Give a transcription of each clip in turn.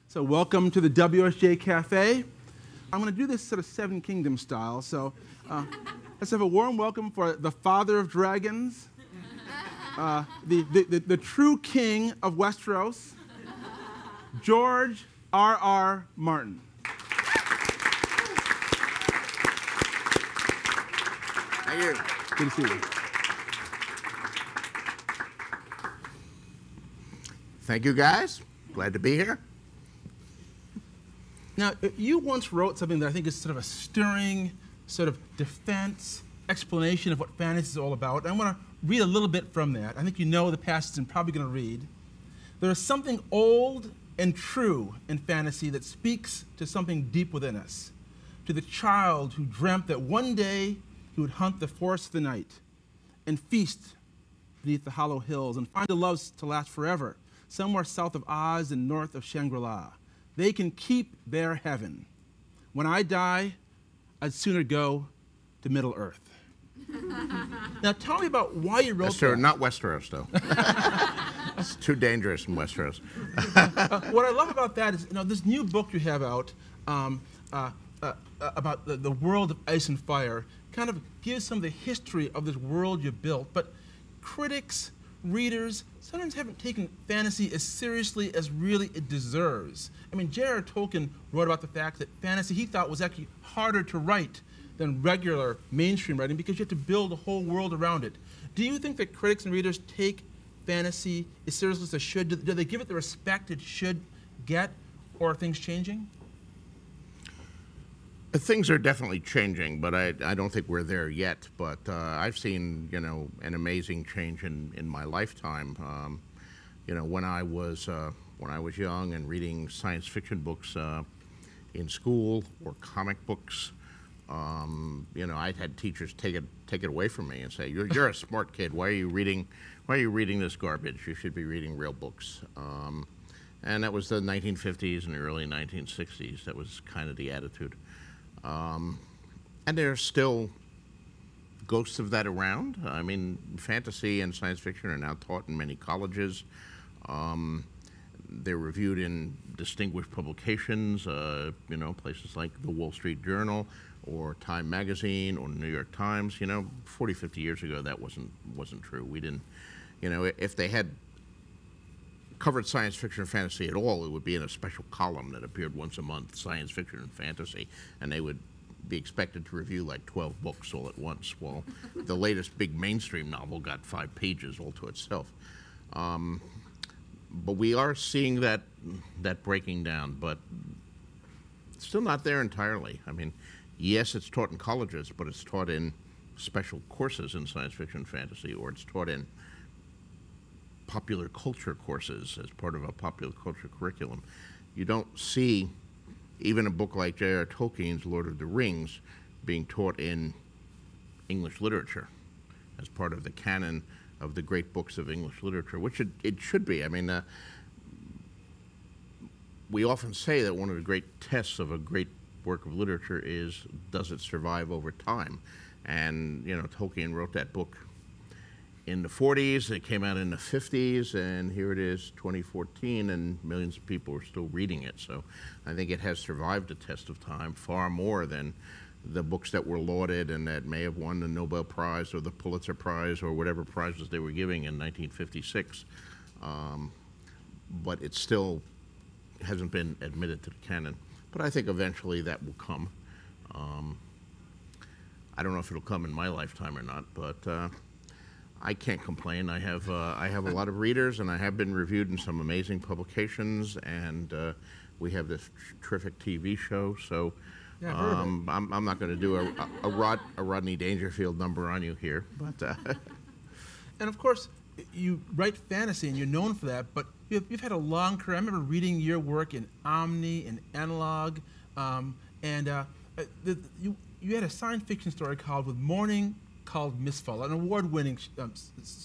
So welcome to the WSJ Cafe. I'm going to do this sort of Seven Kingdoms style. So let's have a warm welcome for the father of dragons, the true king of Westeros, George R.R. Martin. Thank you. Good to see you. Thank you, guys. Glad to be here. Now, you once wrote something that I think is sort of a stirring sort of defense, explanation of what fantasy is all about. And I want to read a little bit from that. I think you know the passage I'm probably going to read. There is something old and true in fantasy that speaks to something deep within us, to the child who dreamt that one day he would hunt the forests of the night and feast beneath the hollow hills and find the loves to last forever, somewhere south of Oz and north of Shangri-La. They can keep their heaven. When I die, I'd sooner go to Middle Earth. Now tell me about why you wrote that. Not Westeros, though. It's too dangerous in Westeros. What I love about that is, this new book you have out about the world of ice and fire kind of gives some of the history of this world you built, but critics, readers, sometimes haven't taken fantasy as seriously as really it deserves. I mean, J.R.R. Tolkien wrote about the fact that fantasy he thought was actually harder to write than regular mainstream writing because you have to build a whole world around it. Do you think that critics and readers take fantasy as seriously as they should? Do they give it the respect it should get, or are things changing? Things are definitely changing, but I don't think we're there yet. But I've seen, an amazing change in my lifetime. When I was young and reading science fiction books in school or comic books, I'd had teachers take it away from me and say, "You're a smart kid. Why are you reading this garbage? You should be reading real books." And that was the 1950s and the early 1960s. That was kind of the attitude. And there are still ghosts of that around. I mean, fantasy and science fiction are now taught in many colleges. They're reviewed in distinguished publications, places like the Wall Street Journal or Time Magazine or New York Times. 40, 50 years ago, that wasn't true. We didn't, if they had covered science fiction and fantasy at all, it would be in a special column that appeared once a month, science fiction and fantasy, and they would be expected to review like 12 books all at once. Well, the latest big mainstream novel got 5 pages all to itself. But we are seeing that breaking down, but it's still not there entirely. I mean, yes, it's taught in colleges, but it's taught in special courses in science fiction and fantasy, or it's taught in popular culture courses as part of a popular culture curriculum. You don't see even a book like J.R.R. Tolkien's Lord of the Rings being taught in English literature as part of the canon of the great books of English literature, which it should be. I mean, we often say that one of the great tests of a great work of literature is, does it survive over time? And, Tolkien wrote that book in the 40s, it came out in the 50s, and here it is, 2014, and millions of people are still reading it. So I think it has survived the test of time far more than the books that were lauded and that may have won the Nobel Prize or the Pulitzer Prize or whatever prizes they were giving in 1956. But it still hasn't been admitted to the canon. But I think eventually that will come. I don't know if it'll come in my lifetime or not, but I can't complain. I have a lot of readers, and I have been reviewed in some amazing publications, and we have this terrific TV show. So yeah, I'm not going to do a Rodney Dangerfield number on you here, but. And of course, you write fantasy, and you're known for that. But you've had a long career. I remember reading your work in Omni and Analog, you had a science fiction story called "With Morning." Called Misfall, an award-winning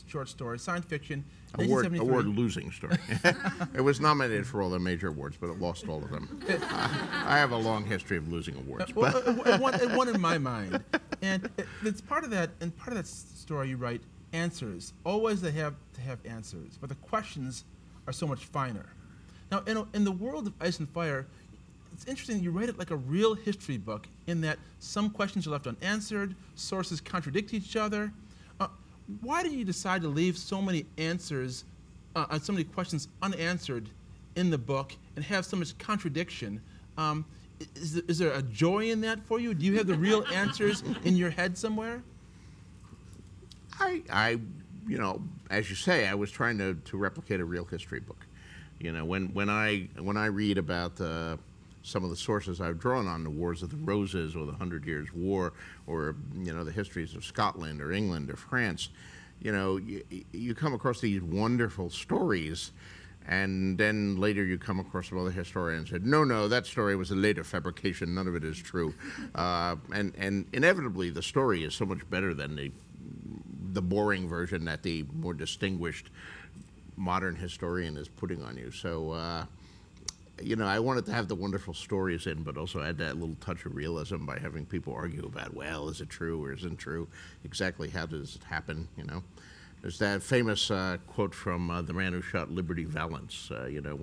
short story, science fiction, award-losing story. It was nominated for all the major awards, but it lost all of them. I have a long history of losing awards. It won in my mind, and it's part of that. And part of that story, you write answers. Always they have to have answers, but the questions are so much finer. Now, in the world of Ice and Fire, it's interesting, you write it like a real history book in that some questions are left unanswered, sources contradict each other. Why did you decide to leave so many answers, so many questions unanswered in the book and have so much contradiction? Is there a joy in that for you? Do you have the real answers in your head somewhere? You know, as you say, I was trying to replicate a real history book. You know, when I read about some of the sources I've drawn on, the Wars of the Roses or the 100 Years' War, or, you know, the histories of Scotland or England or France, you know, you come across these wonderful stories, and then later you come across some other historians who said, no, that story was a later fabrication, none of it is true. And inevitably the story is so much better than the boring version that the more distinguished modern historian is putting on you. So, you know, I wanted to have the wonderful stories in, but also add that little touch of realism by having people argue about, well, is it true or isn't true? Exactly how does it happen, you know? There's that famous quote from the man who shot Liberty Valance, you know,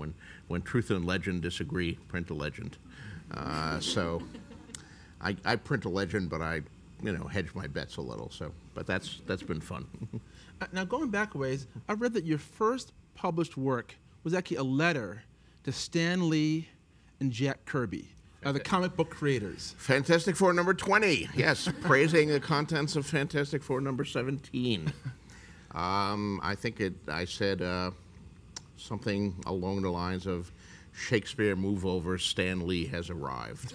when truth and legend disagree, print a legend. So I print a legend, but I, you know, hedge my bets a little. So, but that's been fun. Now, going back a ways, I read that your first published work was actually a letter to Stan Lee and Jack Kirby, the comic book creators. Fantastic Four number 20, yes, praising the contents of Fantastic Four number 17. I think I said something along the lines of, Shakespeare, move over, Stan Lee has arrived.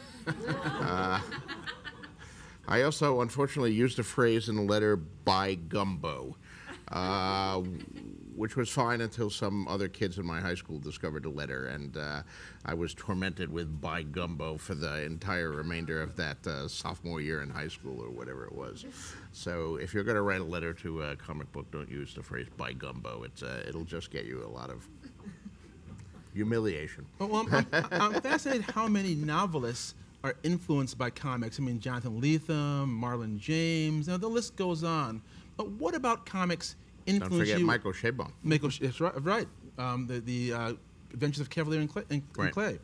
I also, unfortunately, used a phrase in the letter, by gumbo, which was fine until some other kids in my high school discovered the letter, and I was tormented with by gumbo for the entire remainder of that sophomore year in high school or whatever it was. So if you're going to write a letter to a comic book, don't use the phrase by gumbo. It'll just get you a lot of humiliation. Well, I'm fascinated how many novelists are influenced by comics. I mean, Jonathan Lethem, Marlon James, the list goes on. But what about comics influence you? Don't forget Michael Chabon. That's right. The Adventures of Cavalier and Clay.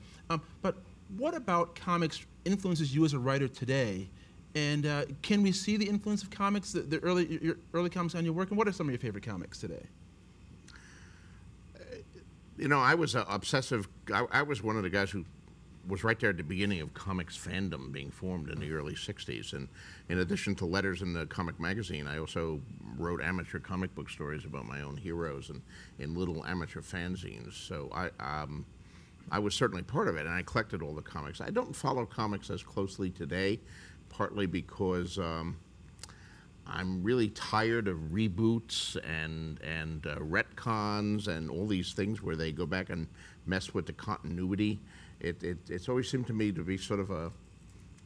But what about comics influences you as a writer today? And can we see the influence of comics, your early comics on your work? And what are some of your favorite comics today? You know, I was obsessive. I was one of the guys who was right there at the beginning of comics fandom being formed in the early 60s. And in addition to letters in the comic magazine, I also wrote amateur comic book stories about my own heroes and in little amateur fanzines. So I was certainly part of it, and I collected all the comics. I don't follow comics as closely today, partly because I'm really tired of reboots and retcons and all these things where they go back and mess with the continuity. It's always seemed to me to be sort of a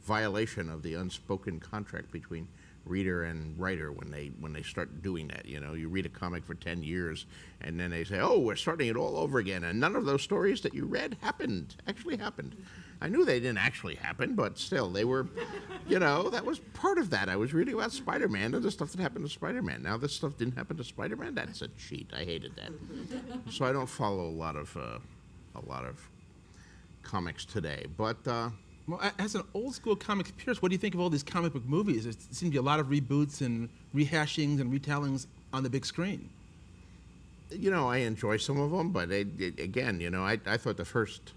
violation of the unspoken contract between reader and writer when they start doing that. You know, you read a comic for 10 years and then they say, oh, we're starting it all over again, and none of those stories that you read actually happened. I knew they didn't actually happen, but still, they were, you know, that was part of that. I was reading about Spider-Man and the stuff that happened to Spider-Man. Now this stuff didn't happen to Spider-Man? That's a cheat. I hated that. So I don't follow a lot of comics today, but well, as an old school comics purist, what do you think of all these comic book movies? There seems to be a lot of reboots and rehashings and retellings on the big screen. You know, I enjoy some of them, but again, you know, I thought the first,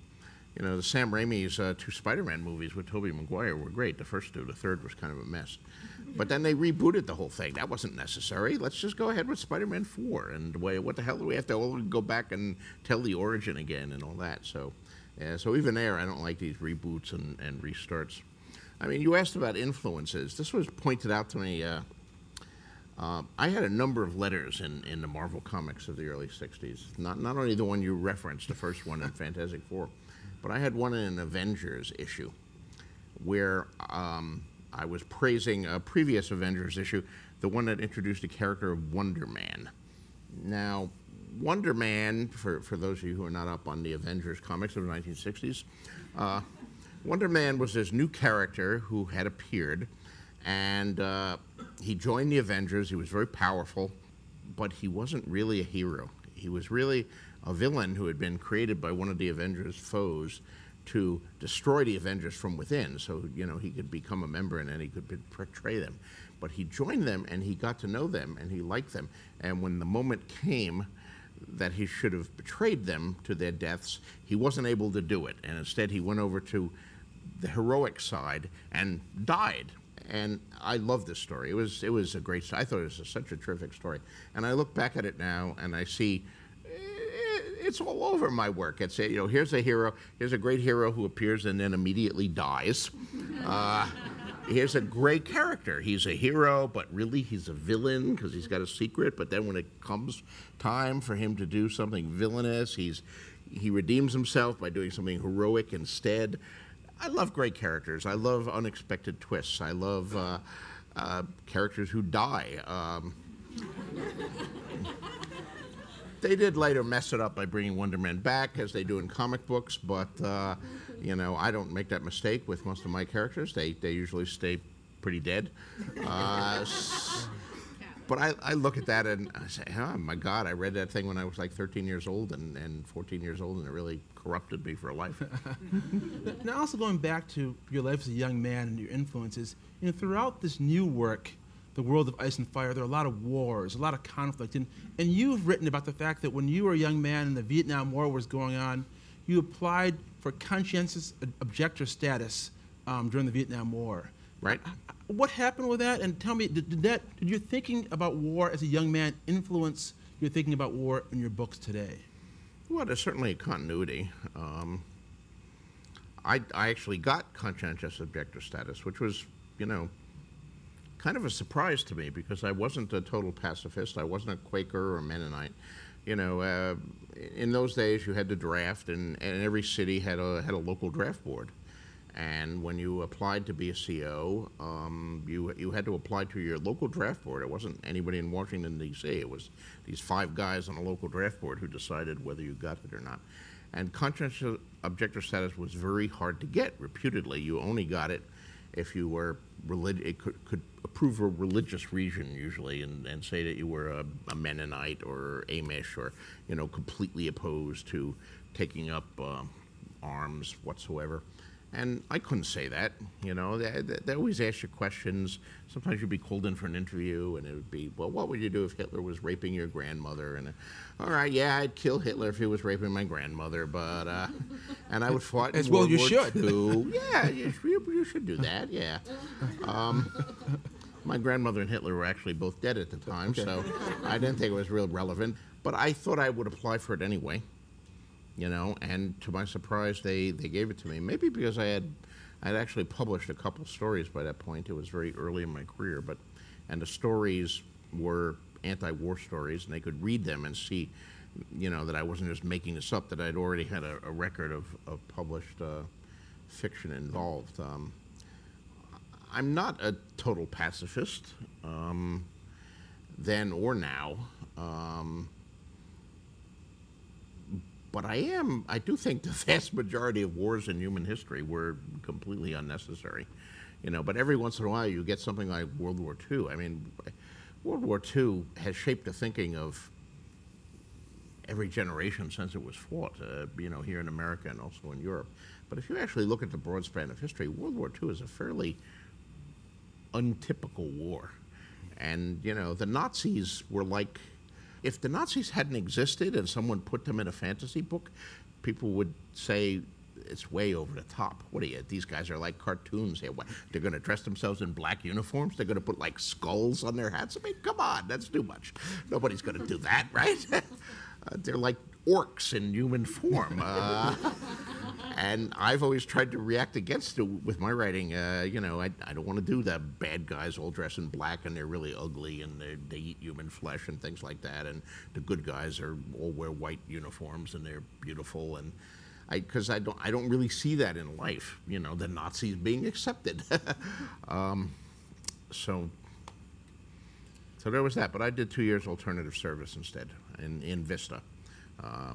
you know, the Sam Raimi's 2 Spider-Man movies with Tobey Maguire were great. The first 2, the third was kind of a mess. But then they rebooted the whole thing. That wasn't necessary. Let's just go ahead with Spider-Man 4. And what the hell do we have to all go back and tell the origin again and all that? So, so even there, I don't like these reboots and restarts. I mean, you asked about influences. This was pointed out to me. I had a number of letters in the Marvel comics of the early 60s. Not only the one you referenced, the first one in Fantastic Four, but I had one in an Avengers issue where I was praising a previous Avengers issue, the one that introduced the character of Wonder Man. Now, Wonder Man, for those of you who are not up on the Avengers comics of the 1960s, Wonder Man was this new character who had appeared, and he joined the Avengers. He was very powerful, but he wasn't really a hero. He was really a villain who had been created by one of the Avengers' foes to destroy the Avengers from within, so he could become a member and then he could betray them. But he joined them and he got to know them and he liked them. And when the moment came that he should have betrayed them to their deaths, he wasn't able to do it. And instead he went over to the heroic side and died. And I love this story. It was a great story. I thought it was such a terrific story. And I look back at it now and I see it's all over my work. It's here's a hero, here's a great hero who appears and then immediately dies. Here's a great character. He's a hero, but really he's a villain because he's got a secret. But then when it comes time for him to do something villainous, he redeems himself by doing something heroic instead. I love great characters. I love unexpected twists. I love characters who die. They did later mess it up by bringing Wonder Man back, as they do in comic books, but I don't make that mistake with most of my characters. They usually stay pretty dead. But I look at that and I say, oh my God, I read that thing when I was like 13 years old and 14 years old, and it really corrupted me for life. Now, also going back to your life as a young man and your influences, throughout this new work, The World of Ice and Fire, there are a lot of wars, a lot of conflict. And you've written about the fact that when you were a young man and the Vietnam War was going on, you applied for conscientious objector status during the Vietnam War. Right. What happened with that? And tell me, did your thinking about war as a young man influence your thinking about war in your books today? Well, there's certainly a continuity. I actually got conscientious objector status, which was, kind of a surprise to me because I wasn't a total pacifist. I wasn't a Quaker or a Mennonite. In those days you had to draft, and every city had a local draft board. And when you applied to be a CO, you had to apply to your local draft board. It wasn't anybody in Washington, D.C. It was these 5 guys on a local draft board who decided whether you got it or not. And conscientious objector status was very hard to get, reputedly. You only got it if you were it could approve a religious reason usually and say that you were a Mennonite or Amish or completely opposed to taking up arms whatsoever. And I couldn't say that. They always ask you questions. Sometimes you'd be called in for an interview and it would be, well, what would you do if Hitler was raping your grandmother? And all right, yeah, I'd kill Hitler if he was raping my grandmother, but and I would fight in World War II. Yeah, you should do that. Yeah. My grandmother and Hitler were actually both dead at the time, so I didn't think it was real relevant. But I thought I would apply for it anyway. And to my surprise, they gave it to me. Maybe because I'd actually published a couple stories by that point. It was very early in my career, and the stories were anti-war stories, and they could read them and see, that I wasn't just making this up, that I'd already had a record of published fiction involved. I'm not a total pacifist, then or now. But I do think the vast majority of wars in human history were completely unnecessary. But every once in a while you get something like World War II. I mean, World War II has shaped the thinking of every generation since it was fought, here in America and also in Europe. But if you actually look at the broad span of history, World War II is a fairly untypical war. And, the Nazis were like, if the Nazis hadn't existed and someone put them in a fantasy book, people would say it's way over the top. What are you? These guys are like cartoons here. What, they're going to dress themselves in black uniforms? They're going to put like skulls on their hats? I mean, come on, that's too much. Nobody's going to do that, right? They're like orcs in human form. And I've always tried to react against it with my writing. I don't want to do the bad guys all dressed in black and they're really ugly and they eat human flesh and things like that. And the good guys all wear white uniforms and they're beautiful. And because I don't really see that in life. The Nazis being accepted. So there was that. But I did 2 years alternative service instead in Vista,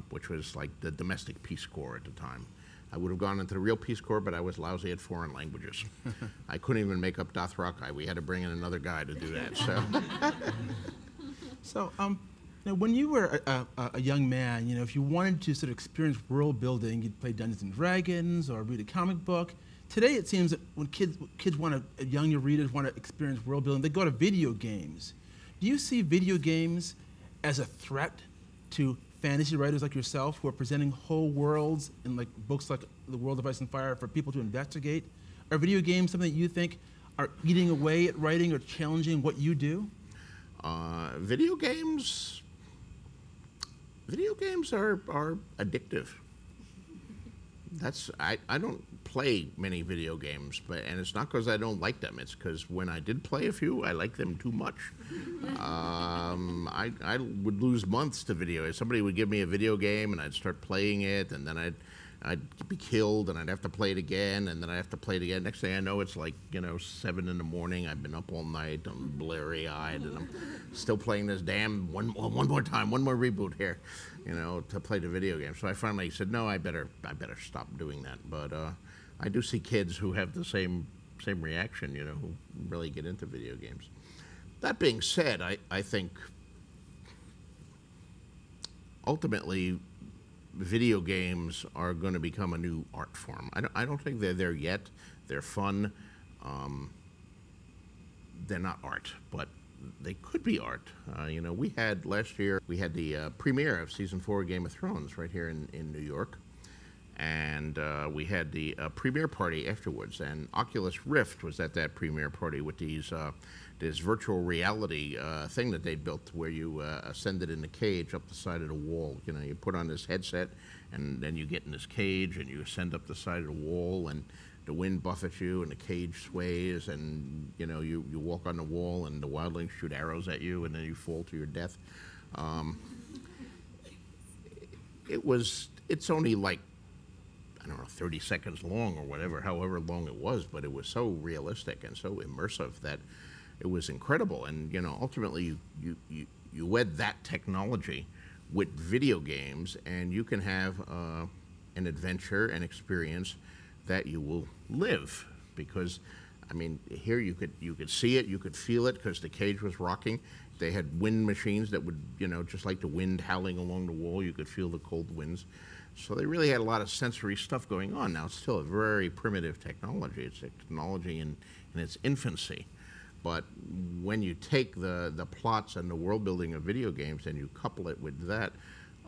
which was like the domestic Peace Corps at the time. I would have gone into the real Peace Corps, but I was lousy at foreign languages. I couldn't even make up Dothrakai. We had to bring in another guy to do that. So, Now, when you were a young man, you know, if you wanted to sort of experience world building, you'd play Dungeons and Dragons or read a comic book. Today, it seems that when kids want to, young readers want to experience world building, they go to video games. Do you see video games as a threat to fantasy writers like yourself who are presenting whole worlds in like books like The World of Ice and Fire for people to investigate? Are video games something that you think are eating away at writing or challenging what you do? Video games are addictive. I don't play many video games, and it's not because I don't like them. It's because when I did play a few, I liked them too much. I would lose months to video. Somebody would give me a video game, and I'd start playing it, and then I'd be killed, and I'd have to play it again, and then I'd have to play it again. Next thing I know, it's like, 7 in the morning. I've been up all night. I'm blurry-eyed, and I'm still playing this damn one more time, one more reboot here, to play the video game. So I finally said, no, I better stop doing that. But I do see kids who have the same reaction, who really get into video games. That being said, I think ultimately video games are going to become a new art form. I don't think they're there yet. They're fun. They're not art, but they could be art. We had last year, we had the premiere of Season 4 of Game of Thrones right here in New York. And we had the premiere party afterwards, and Oculus Rift was at that premiere party with this virtual reality thing that they built where you ascended in the cage up the side of the wall. You put on this headset, and then you get in this cage, and you ascend up the side of the wall, and the wind buffets you, and the cage sways, and you walk on the wall, and the wildlings shoot arrows at you, and then you fall to your death. It's only like, I don't know, 30 seconds long or whatever, however long it was, but it was so realistic and so immersive that it was incredible. And ultimately, you wed that technology with video games, and you can have an adventure, an experience that you will live. Because, here you could see it, you could feel it, because the cage was rocking. They had wind machines that would, just like the wind howling along the wall, you could feel the cold winds. So they really had a lot of sensory stuff going on. Now, it's still a very primitive technology. It's a technology in its infancy. But when you take the plots and the world building of video games and you couple it with that,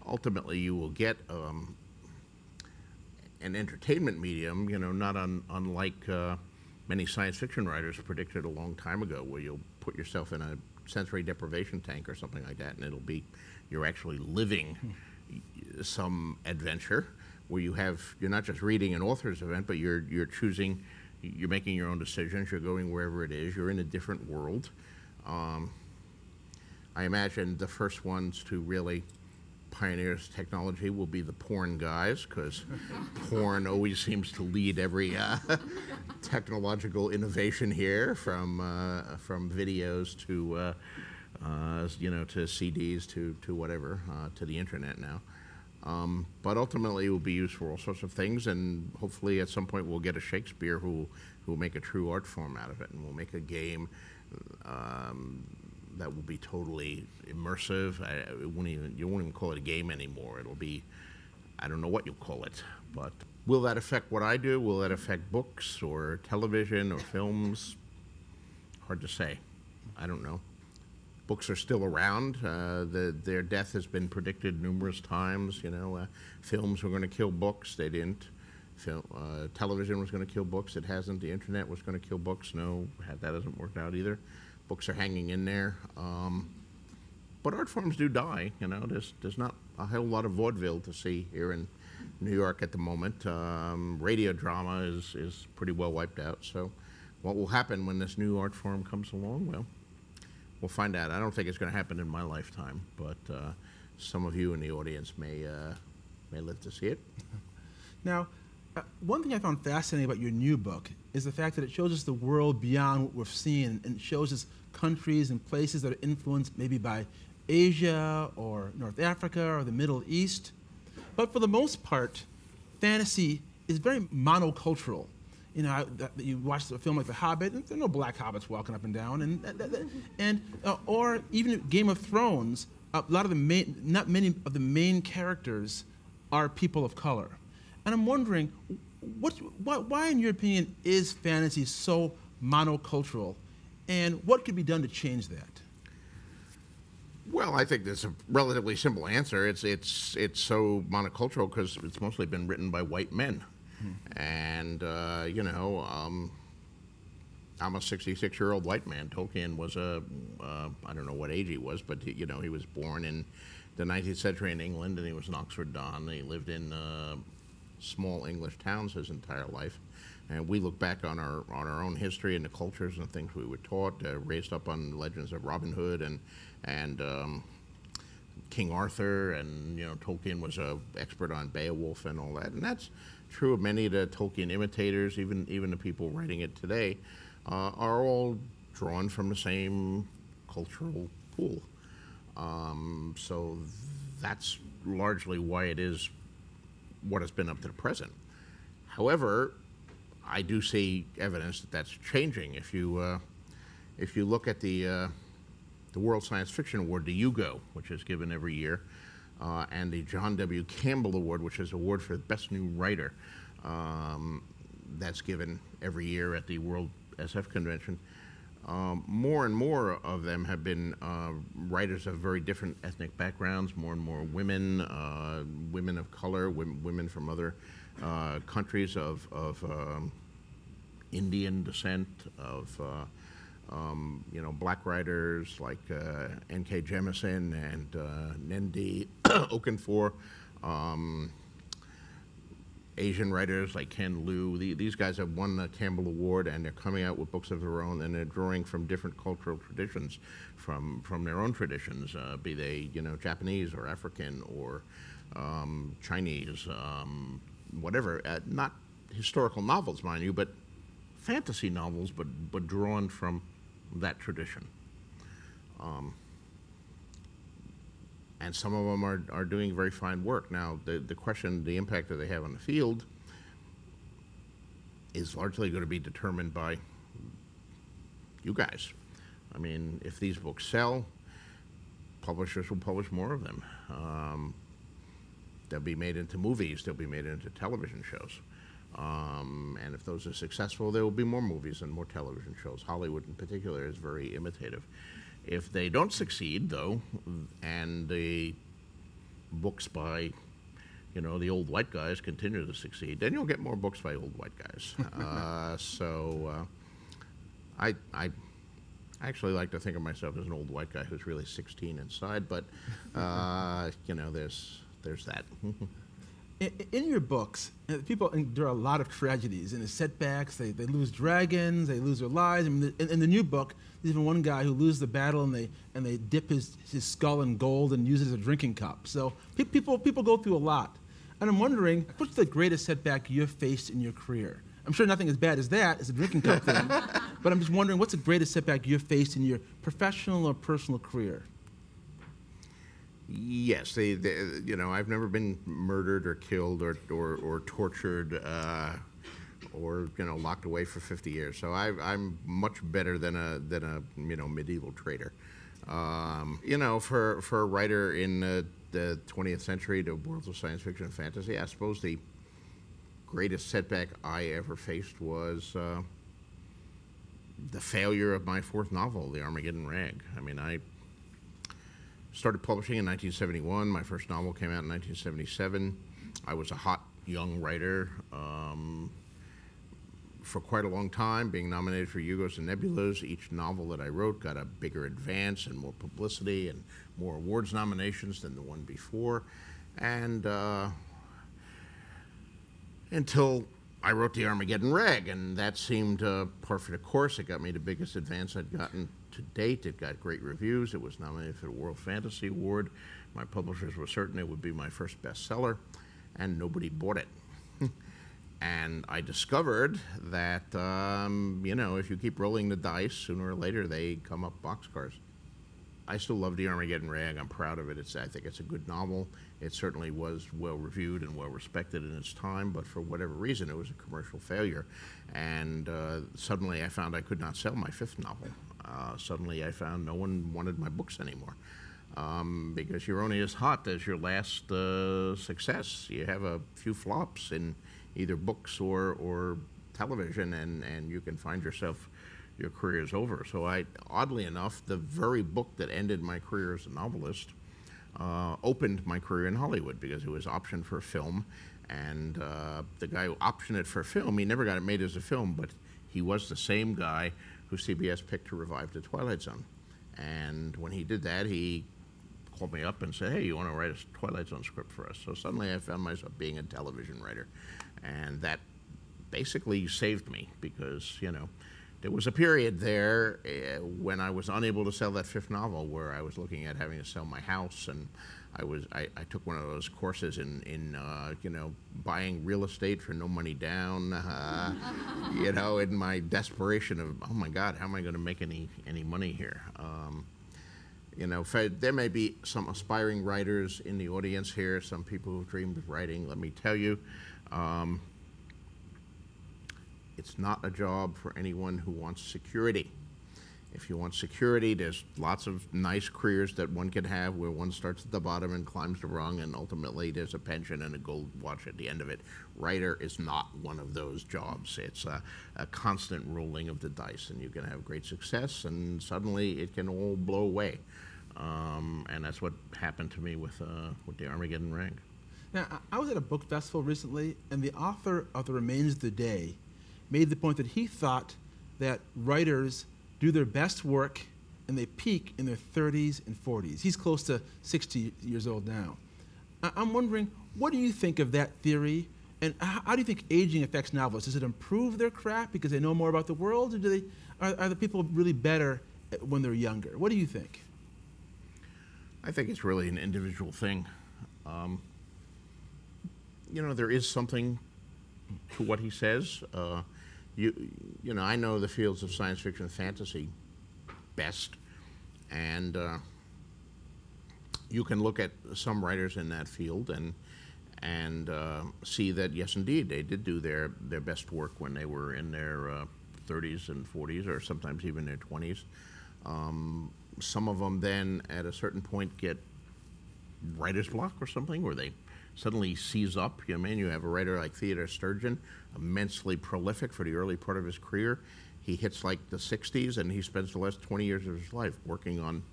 ultimately you will get an entertainment medium, not unlike many science fiction writers predicted a long time ago, where you'll put yourself in a sensory deprivation tank or something like that, and you're actually living some adventure where you're not just reading an author's event, but you're choosing, you're making your own decisions, you're going wherever it is, you're in a different world. I imagine the first ones to really pioneer this technology will be the porn guys, because porn always seems to lead every technological innovation here, from videos to to CDs, to whatever, to the internet now. But ultimately, it will be used for all sorts of things, and hopefully at some point we'll get a Shakespeare who will make a true art form out of it, and we'll make a game that will be totally immersive. You won't even call it a game anymore. It'll be, I don't know what you'll call it, but will that affect what I do? Will that affect books or television or films? Hard to say. I don't know. Books are still around. Their death has been predicted numerous times. Films were going to kill books. They didn't. Television was going to kill books. It hasn't. The internet was going to kill books. No, that hasn't worked out either. Books are hanging in there. But art forms do die. There's not a whole lot of vaudeville to see here in New York at the moment. Radio drama is pretty well wiped out. So what will happen when this new art form comes along? Well, we'll find out. I don't think it's going to happen in my lifetime, but some of you in the audience may live to see it. Now, one thing I found fascinating about your new book is the fact that it shows us the world beyond what we've seen, and shows us countries and places that are influenced maybe by Asia or North Africa or the Middle East. But for the most part, fantasy is very monocultural. You watch a film like The Hobbit, and there are no black hobbits walking up and down, or even Game of Thrones. a lot of the main, not many of the main characters are people of color. And I'm wondering, why, in your opinion, is fantasy so monocultural, and what could be done to change that? Well, I think there's a relatively simple answer. It's so monocultural because it's mostly been written by white men, and you know, I'm a 66-year-old white man. Tolkien was I don't know what age he was, but you know, he was born in the 19th century in England, and he was an Oxford Don. He lived in small English towns his entire life, and we look back on our own history and the cultures and things we were taught, raised up on legends of Robin Hood and King Arthur, and you know, Tolkien was an expert on Beowulf and all that, and that's true of many of the Tolkien imitators. Even the people writing it today are all drawn from the same cultural pool. So that's largely why it is what it's been up to the present. However, I do see evidence that that's changing. If you look at the World Science Fiction Award, the Hugo, which is given every year, and the John W. Campbell Award, which is an award for the best new writer, that's given every year at the World SF Convention. More and more of them have been writers of very different ethnic backgrounds, more and more women, women of color, women from other countries of Indian descent, of you know, black writers like N.K. Jemisin and Nndi Okorafor, Asian writers like Ken Liu. These guys have won the Campbell Award, and they're coming out with books of their own, and they're drawing from different cultural traditions, from their own traditions, be they, you know, Japanese or African or Chinese, whatever. Not historical novels, mind you, but fantasy novels, but drawn from that tradition. And some of them are doing very fine work. Now, the question, the impact that they have on the field is largely going to be determined by you guys. I mean, if these books sell, publishers will publish more of them. They'll be made into movies. They'll be made into television shows. And if those are successful, there will be more movies and more television shows. Hollywood in particular is very imitative. If they don't succeed, though, and the books by, you know, the old white guys continue to succeed, then you'll get more books by old white guys. I actually like to think of myself as an old white guy who's really 16 inside, but, you know, there's that. In your books, people endure a lot of tragedies and the setbacks. They lose dragons, they lose their lives. I mean, in the new book, there's even one guy who loses the battle, and they dip his skull in gold and use it as a drinking cup. So people go through a lot. And I'm wondering, what's the greatest setback you've faced in your career? I'm sure nothing as bad as that, as a drinking cup thing. But I'm just wondering, what's the greatest setback you've faced in your professional or personal career? Yes, you know, I've never been murdered or killed or tortured or, you know, locked away for 50 years. So I'm much better than a you know, medieval traitor. You know, for a writer in the 20th century, the worlds of science fiction and fantasy, I suppose the greatest setback I ever faced was the failure of my fourth novel, The Armageddon Rag. I mean, I started publishing in 1971. My first novel came out in 1977. I was a hot young writer for quite a long time, being nominated for Hugos and Nebulas. Each novel that I wrote got a bigger advance and more publicity and more awards nominations than the one before. And until I wrote The Armageddon Rag, and that seemed par for the course. It got me the biggest advance I'd gotten to date. It got great reviews. It was nominated for the World Fantasy Award. My publishers were certain it would be my first bestseller, and nobody bought it. And I discovered that, you know, if you keep rolling the dice, sooner or later they come up boxcars. I still love The Armageddon Rag. I'm proud of it. I think it's a good novel. It certainly was well reviewed and well respected in its time, but for whatever reason, it was a commercial failure. And suddenly I found I could not sell my fifth novel. Suddenly I found no one wanted my books anymore. because you're only as hot as your last success. You have a few flops in either books or television, and you can find yourself, your career is over. So oddly enough, the very book that ended my career as a novelist opened my career in Hollywood, because it was optioned for film, and the guy who optioned it for film, he never got it made as a film, but he was the same guy who CBS picked to revive The Twilight Zone. And when he did that, he called me up and said, hey, you want to write a Twilight Zone script for us? So suddenly I found myself being a television writer, and that basically saved me, because, you know, there was a period there when I was unable to sell that fifth novel, where I was looking at having to sell my house, and I took one of those courses in you know, buying real estate for no money down, you know, in my desperation of, oh my God, how am I going to make any money here? You know, there may be some aspiring writers in the audience here, some people who dreamed of writing. Let me tell you, it's not a job for anyone who wants security. If you want security, there's lots of nice careers that one can have where one starts at the bottom and climbs the rung, and ultimately there's a pension and a gold watch at the end of it. Writer is not one of those jobs. It's a constant rolling of the dice, and you can have great success, and suddenly it can all blow away. And that's what happened to me with the Armageddon rank. Now, I was at a book festival recently, and the author of The Remains of the Day made the point that he thought that writers do their best work and they peak in their 30s and 40s. He's close to 60 years old now. I'm wondering, what do you think of that theory, and how do you think aging affects novelists? Does it improve their craft because they know more about the world, or are the people really better when they're younger? What do you think? I think it's really an individual thing. You know, there is something to what he says. You know, I know the fields of science fiction and fantasy best, and you can look at some writers in that field and see that, yes, indeed, they did do their best work when they were in their 30s and 40s, or sometimes even their 20s. Some of them then, at a certain point, get writer's block or something, where they suddenly seize up. You know, man, you have a writer like Theodore Sturgeon, immensely prolific for the early part of his career. He hits like the 60s, and he spends the last 20 years of his life working on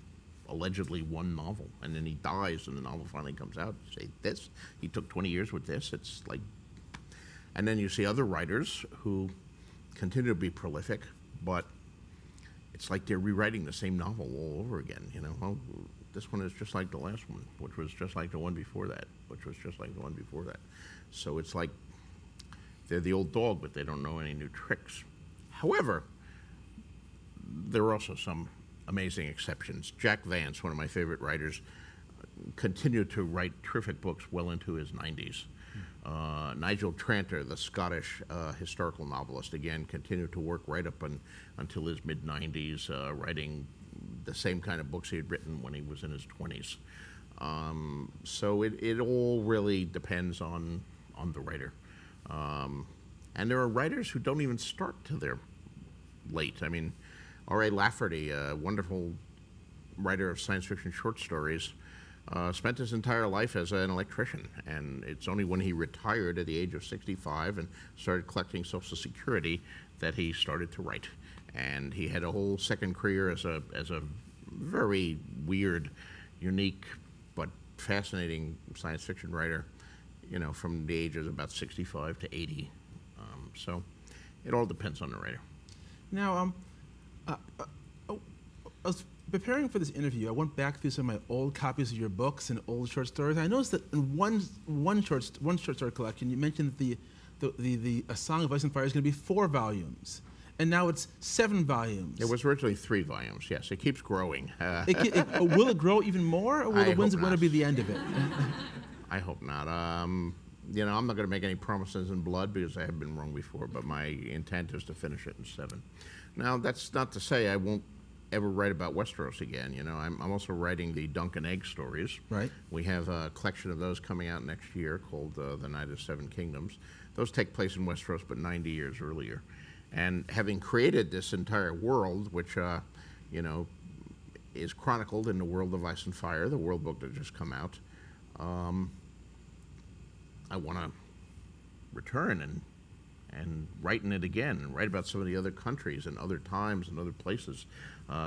allegedly one novel, and then he dies, and the novel finally comes out. You say, this, he took 20 years with this. It's like, and then you see other writers who continue to be prolific, but it's like they're rewriting the same novel all over again. You know, well, this one is just like the last one, which was just like the one before that, which was just like the one before that. So it's like they're the old dog, but they don't know any new tricks. However, there are also some amazing exceptions. Jack Vance, one of my favorite writers, continued to write terrific books well into his 90s. Nigel Tranter, the Scottish historical novelist, again, continued to work right up until his mid-90s, writing the same kind of books he had written when he was in his 20s. So it all really depends on the writer. And there are writers who don't even start till they're late. I mean, R.A. Lafferty, a wonderful writer of science fiction short stories, spent his entire life as an electrician, and it's only when he retired at the age of 65 and started collecting Social Security that he started to write. And he had a whole second career as a very weird, unique, but fascinating science fiction writer, you know, from the ages of about 65 to 80. So it all depends on the writer. Now, I was preparing for this interview. I went back through some of my old copies of your books and old short stories. I noticed that in one short story collection, you mentioned that A Song of Ice and Fire is going to be 4 volumes, and now it's 7 volumes. It was originally 3 volumes. Yes, it keeps growing. Will it grow even more, or will The Winds of Winter be the end of it? I hope not. You know, I'm not going to make any promises in blood because I have been wrong before, but my intent is to finish it in 7. Now, that's not to say I won't ever write about Westeros again. You know, I'm also writing the Dunk and Egg stories. Right. We have a collection of those coming out next year called The Night of Seven Kingdoms. Those take place in Westeros, but 90 years earlier. And having created this entire world, which, you know, is chronicled in The World of Ice and Fire, the world book that just come out. I want to return and write in it again and write about some of the other countries and other times and other places.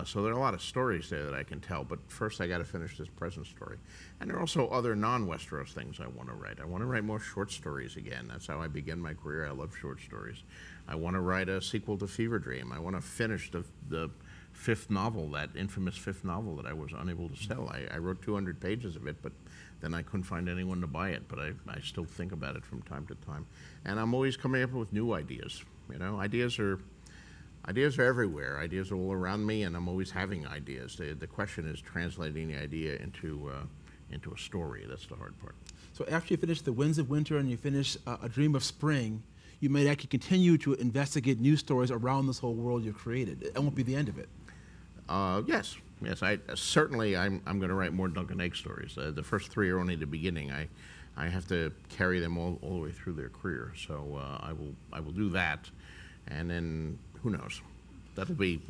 So there are a lot of stories there that I can tell, but first I got to finish this present story. And there are also other non-Westeros things I want to write. I want to write more short stories again. That's how I began my career. I love short stories. I want to write a sequel to Fever Dream. I want to finish the fifth novel, that infamous fifth novel that I was unable to sell. I wrote 200 pages of it, but then I couldn't find anyone to buy it, but I still think about it from time to time. And I'm always coming up with new ideas. You know, ideas are everywhere. Ideas are all around me, and I'm always having ideas. The question is translating the idea into a story. That's the hard part. So after you finish The Winds of Winter and you finish A Dream of Spring, you might actually continue to investigate new stories around this whole world you've created. It won't be the end of it. Yes. I certainly I'm going to write more Duncan Egg stories. The first three are only the beginning. I have to carry them all the way through their career. So I will do that, and then who knows? That'll be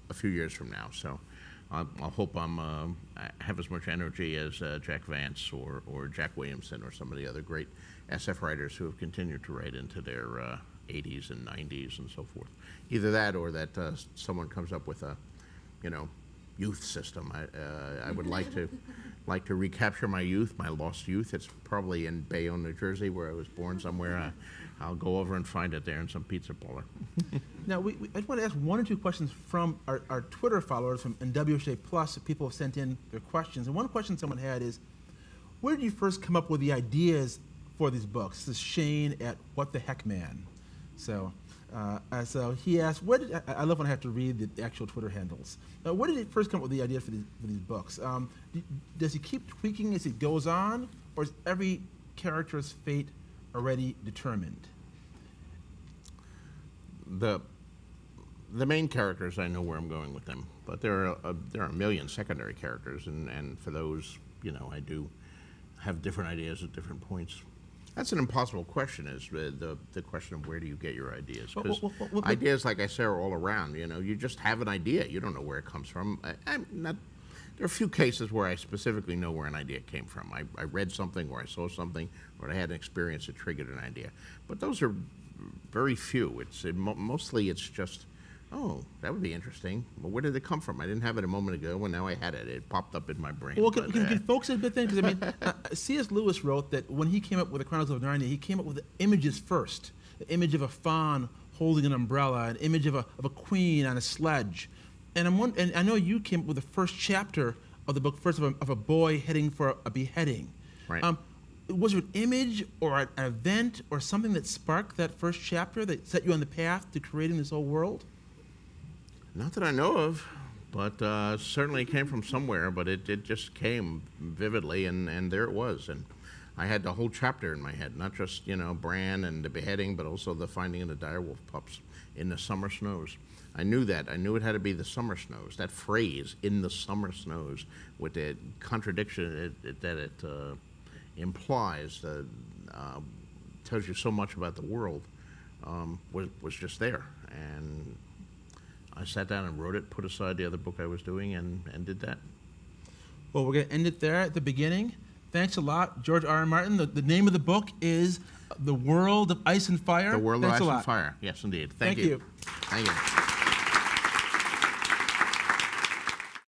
a few years from now. So I hope I have as much energy as Jack Vance or Jack Williamson or some of the other great SF writers who have continued to write into their 80s and 90s and so forth. Either that or that someone comes up with a, youth system. I would like to recapture my youth, my lost youth. It's probably in Bayonne, New Jersey, where I was born somewhere. I'll go over and find it there in some pizza parlor. Now, I just want to ask one or two questions from our Twitter followers from NWSA Plus. People have sent in their questions. And one question someone had is, where did you first come up with the ideas for these books? This is Shane at What the Heck Man. So he asked, I love when I have to read the actual Twitter handles. Where did he first come up with the idea for these books? Does he keep tweaking as it goes on, or is every character's fate already determined? The main characters, I know where I'm going with them, but there are a million secondary characters, and for those, I do have different ideas at different points. That's an impossible question, is the question of where do you get your ideas? Because ideas, like I say, are all around. You just have an idea. You don't know where it comes from. There are a few cases where I specifically know where an idea came from. I read something, or I saw something, or I had an experience that triggered an idea. But those are very few. Mostly it's just, oh, that would be interesting. Well, where did it come from? I didn't have it a moment ago, and now I had it. It popped up in my brain. Well, can folks a bit then? Because, C.S. Lewis wrote that when he came up with the Chronicles of Narnia, he came up with the images first. The image of a fawn holding an umbrella, an image of a queen on a sledge. And I know you came up with the first chapter of the book, first of a boy heading for a beheading. Right. Was there an image or an event or something that sparked that first chapter that set you on the path to creating this whole world? Not that I know of, but certainly it came from somewhere, but it just came vividly, and there it was. And I had the whole chapter in my head, not just, Bran and the beheading, but also the finding of the direwolf pups in the summer snows. I knew that. I knew it had to be the summer snows. That phrase, in the summer snows, with the contradiction that it implies, tells you so much about the world, was just there. And I sat down and wrote it, put aside the other book I was doing, and did that. Well, we're going to end it there at the beginning. Thanks a lot, George R. R. Martin. The name of the book is The World of Ice and Fire. The World of Ice and Fire. Yes, indeed. Thank you. Thank you.